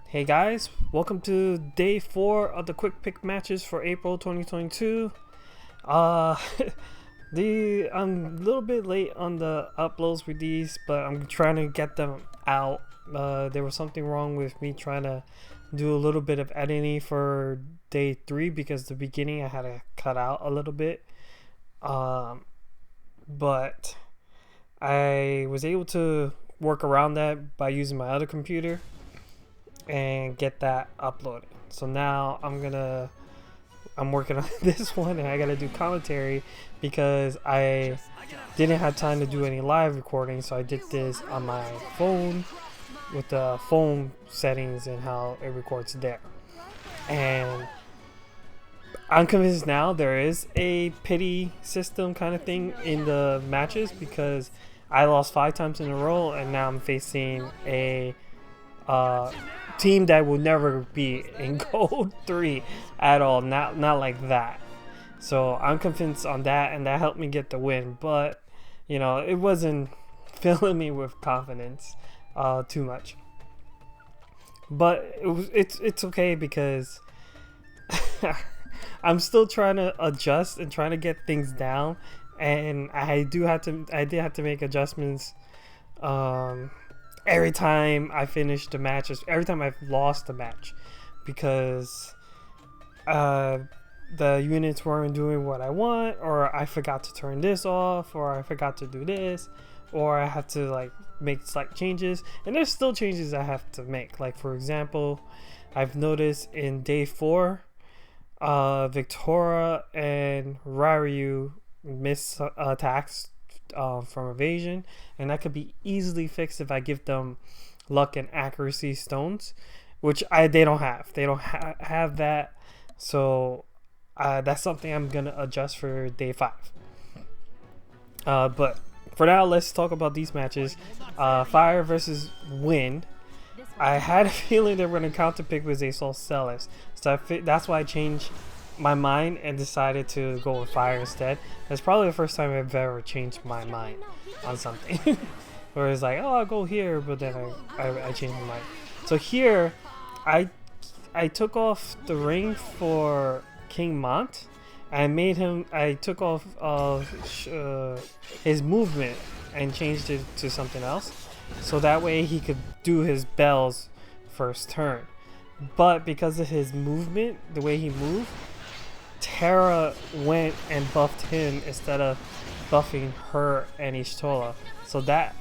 Hey guys, welcome to day 4 of the quick pick matches for April 2022. Uh, I'm a little bit late on the uploads with these, but I'm trying to get them out. There was something wrong with me trying to do a little bit of editing for day 3 because the beginning I had to cut out a little bit. But I was able to work around that by using my other computer and get that uploaded. So now I'm working on this one, and I gotta do commentary because I didn't have time to do any live recording, so I did this on my phone with the phone settings and how it records there. And I'm convinced now there is a pity system kind of thing in the matches because I lost 5 times in a row, and now I'm facing a team that will never be in gold 3 at all, not like that. So I'm convinced on that, and that helped me get the win, but it wasn't filling me with confidence too much. But it's okay because I'm still trying to adjust and trying to get things down, and I did have to make adjustments every time I finished the match, every time I've lost the match, because the units weren't doing what I want, or I forgot to turn this off, or I forgot to do this, or I had to make slight changes, and there's still changes I have to make. Like, for example, I've noticed in day 4, Victoria and Ryu miss attacks from evasion, and that could be easily fixed if I give them luck and accuracy stones, which they don't have. They don't have that, so that's something I'm gonna adjust for day 5. But for now, let's talk about these matches. Fire versus Wind. I had a feeling they were gonna counter pick with Azul Celis, so that's why I changed my mind and decided to go with Fire instead. That's probably the first time I've ever changed my mind on something. Where it's like, oh, I'll go here, but then I changed my mind. So here, I took off the ring for King Mont. I took off his movement and changed it to something else, so that way he could do his bells first turn. But because of his movement, the way he moved, Terra went and buffed him instead of buffing her and Y'shtola. So that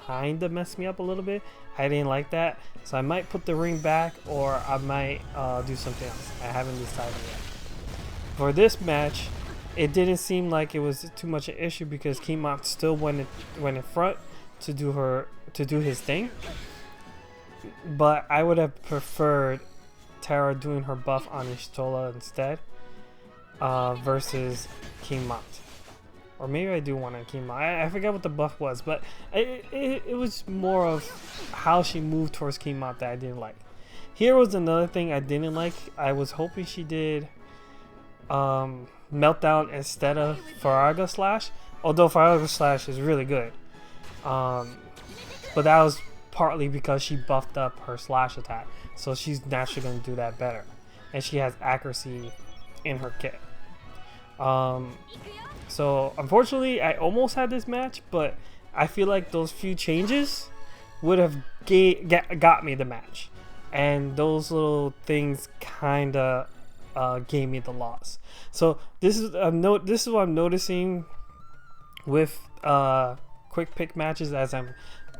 kind of messed me up a little bit. I didn't like that. So I might put the ring back, or I might do something else. I haven't decided yet. For this match, it didn't seem like it was too much an issue because King Mont still went in front to do his thing. But I would have preferred Terra doing her buff on Y'shtola instead. Versus King Mont, or maybe I do want a King Mont. I forget what the buff was, but it was more of how she moved towards King Mont that I didn't like. Here was another thing I didn't like. I was hoping she did Meltdown instead of Faraga Slash, although Faraga Slash is really good. But that was partly because she buffed up her slash attack, so she's naturally going to do that better, and she has accuracy in her kit. So unfortunately I almost had this match, but I feel like those few changes would have got me the match, and those little things kinda gave me the loss. So this is what I'm noticing with quick pick matches as I'm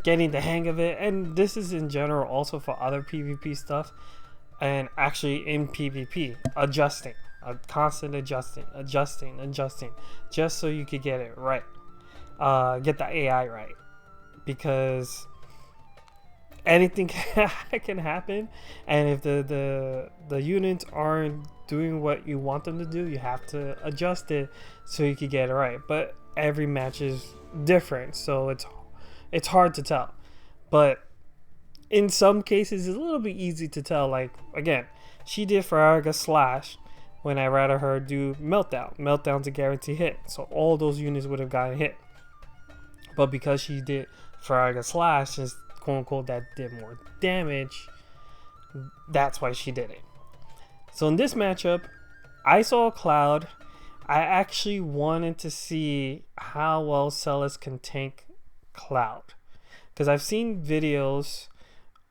getting the hang of it, and this is in general also for other PvP stuff, and actually in PvP, adjusting. Constant adjusting, just so you could get it right, get the AI right, because anything can happen, and if the units aren't doing what you want them to do, you have to adjust it so you can get it right. But every match is different, so it's hard to tell. But in some cases, it's a little bit easy to tell. Like, again, she did Faraga Slash when I rather her do Meltdown. Meltdown's a guarantee hit, so all those units would have gotten hit. But because she did Faraga Slash, quote unquote, that did more damage, That's why she did it. So in this matchup, I saw Cloud. I actually wanted to see how well Celes can tank Cloud, because I've seen videos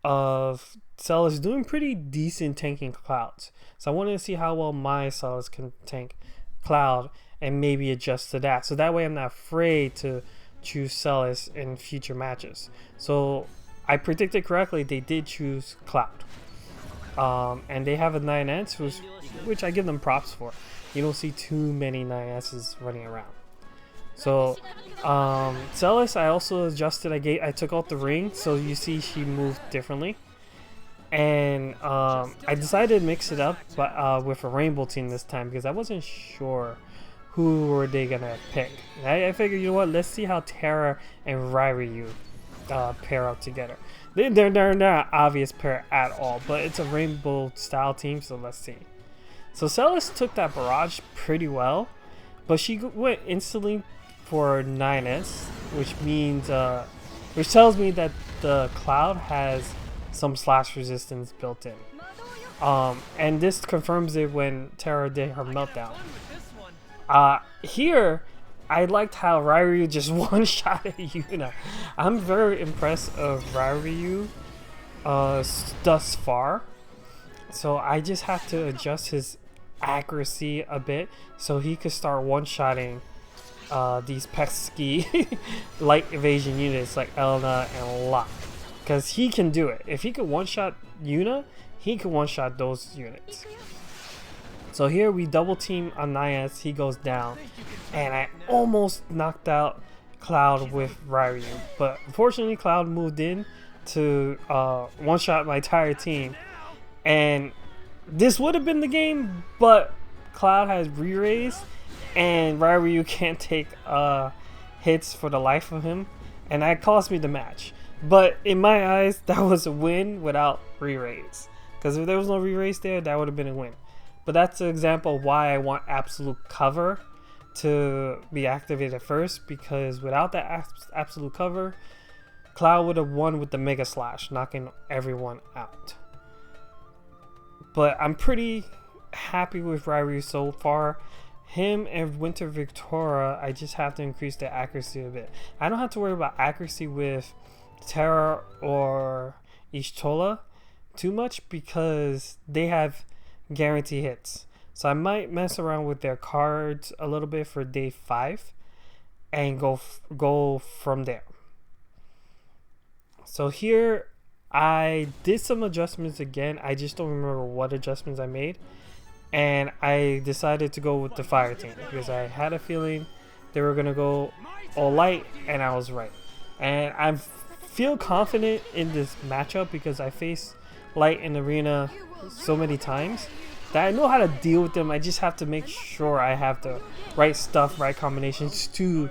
of Celes doing pretty decent tanking Clouds. So I wanted to see how well my Celes can tank Cloud and maybe adjust to that. So that way I'm not afraid to choose Celes in future matches. So I predicted correctly, they did choose Cloud. And they have a 9S, which I give them props for. You don't see too many 9S's running around. So Celes, I also adjusted. I took out the ring, so you see she moved differently. And I decided to mix it up, but with a rainbow team this time, because I wasn't sure who were they gonna pick. I figured, you know what? Let's see how Terra and Ryryu pair up together. They're not obvious pair at all, but it's a rainbow style team, so let's see. So Celes took that barrage pretty well, but she went instantly for 9S, which tells me that the Cloud has some slash resistance built in. And this confirms it when Terra did her meltdown. Here, I liked how Ryryu just one-shot at Yuna. I'm very impressed of Ryryu thus far. So I just have to adjust his accuracy a bit so he could start one-shotting these pesky light evasion units like Elena and Locke. Because he can do it. If he could one-shot Yuna, he could one-shot those units. So here we double team on 9S, he goes down, and I almost knocked out Cloud with Ryryu, but unfortunately Cloud moved in to one-shot my entire team, and this would have been the game, but Cloud has re-raised, and Ryryu can't take hits for the life of him, and that cost me the match. But in my eyes, that was a win without re-raise, because if there was no re-raise there, that would have been a win. But that's an example of why I want absolute cover to be activated first, because without that absolute cover, Cloud would have won with the Mega Slash, knocking everyone out. But I'm pretty happy with Ryryu so far. Him and Winter Victoria, I just have to increase their accuracy a bit. I don't have to worry about accuracy with Terra or Y'shtola too much, because they have guarantee hits. So I might mess around with their cards a little bit for day 5 and go from there. So here I did some adjustments again. I just don't remember what adjustments I made, and I decided to go with the fire team because I had a feeling they were gonna go all light, and I was right. And I feel confident in this matchup because I faced light in arena so many times that I know how to deal with them. I just have to make sure I have the right stuff, right combinations to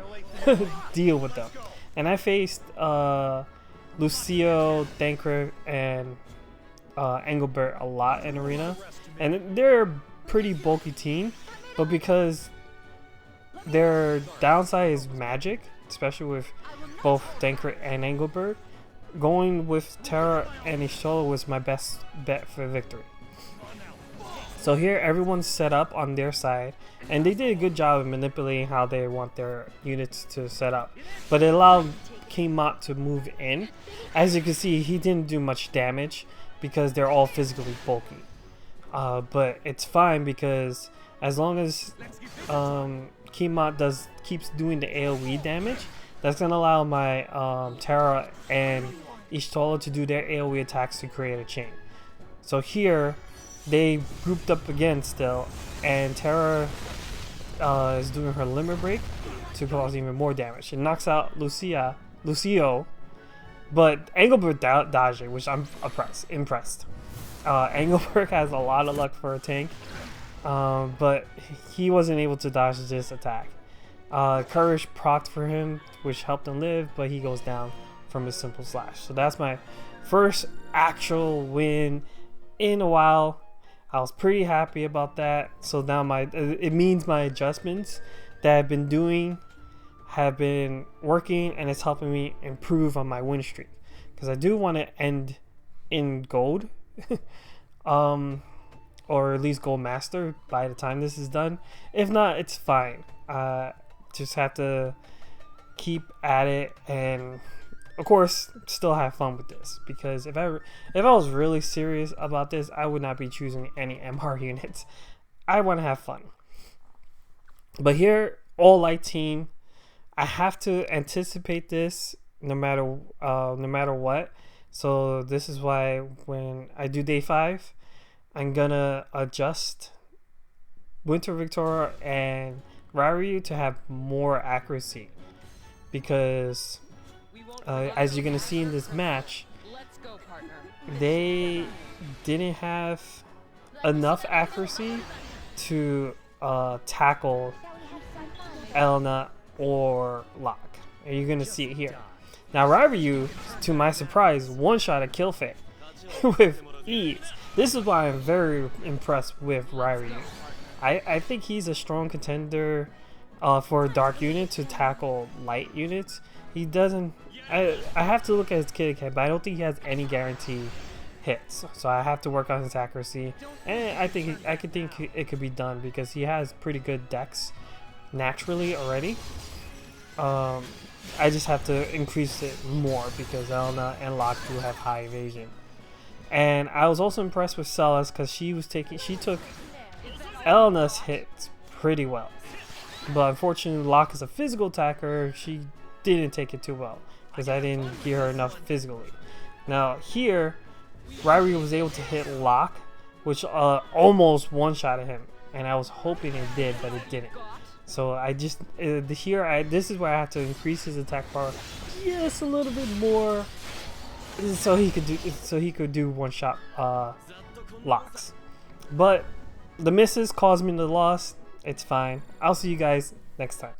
deal with them. And I faced Lucio, Thancred, and Engelbert a lot in arena, and they're a pretty bulky team, but because their downside is magic, especially with both Thancred and Engelbert, going with Terra and Y'shtola was my best bet for victory. So here everyone's set up on their side, and they did a good job of manipulating how they want their units to set up, but it allowed King-Mott to move in. As you can see, he didn't do much damage because they're all physically bulky, but it's fine because as long as King-Mott keeps doing the AoE damage, that's gonna allow my Terra and Y'shtola to do their AoE attacks to create a chain. So here they grouped up again still, and Terra is doing her limit break to cause even more damage. It knocks out Lucio, but Engelbert dodged it, which I'm impressed. Engelbert has a lot of luck for a tank, but he wasn't able to dodge this attack. Courage procced for him, which helped him live, but he goes down from his simple slash. So that's my first actual win in a while. I was pretty happy about that. So now it means my adjustments that I've been doing have been working, and it's helping me improve on my win streak, because I do want to end in gold or at least gold master by the time this is done. If not, it's fine. Just have to keep at it, and of course still have fun with this, because if I was really serious about this, I would not be choosing any MR units. I want to have fun. But here, all light team, I have to anticipate this no matter what. So this is why when I do day 5, I'm gonna adjust Winter Victoria and Ryu to have more accuracy, because as you're gonna see in this match, they didn't have enough accuracy to tackle Elena or Locke, and you're gonna see it here. Now Ryu, to my surprise, one-shot a Kill Fit with ease. This is why I'm very impressed with Ryu. I think he's a strong contender for a dark unit to tackle light units. He doesn't. I have to look at his kitty cat, but I don't think he has any guaranteed hits. So I have to work on his accuracy, and I think it could be done because he has pretty good dex naturally already. I just have to increase it more because Elena and Locke do have high evasion. And I was also impressed with Celes because she took Elena's hits pretty well. But unfortunately, Locke is a physical attacker. She didn't take it too well because I didn't give her enough physically. Now here, Ryu was able to hit Locke, which almost one-shotted him, and I was hoping it did, but it didn't. So I just this is where I have to increase his attack power just a little bit more, so he could do one-shot locks. But the misses caused me the loss. It's fine. I'll see you guys next time.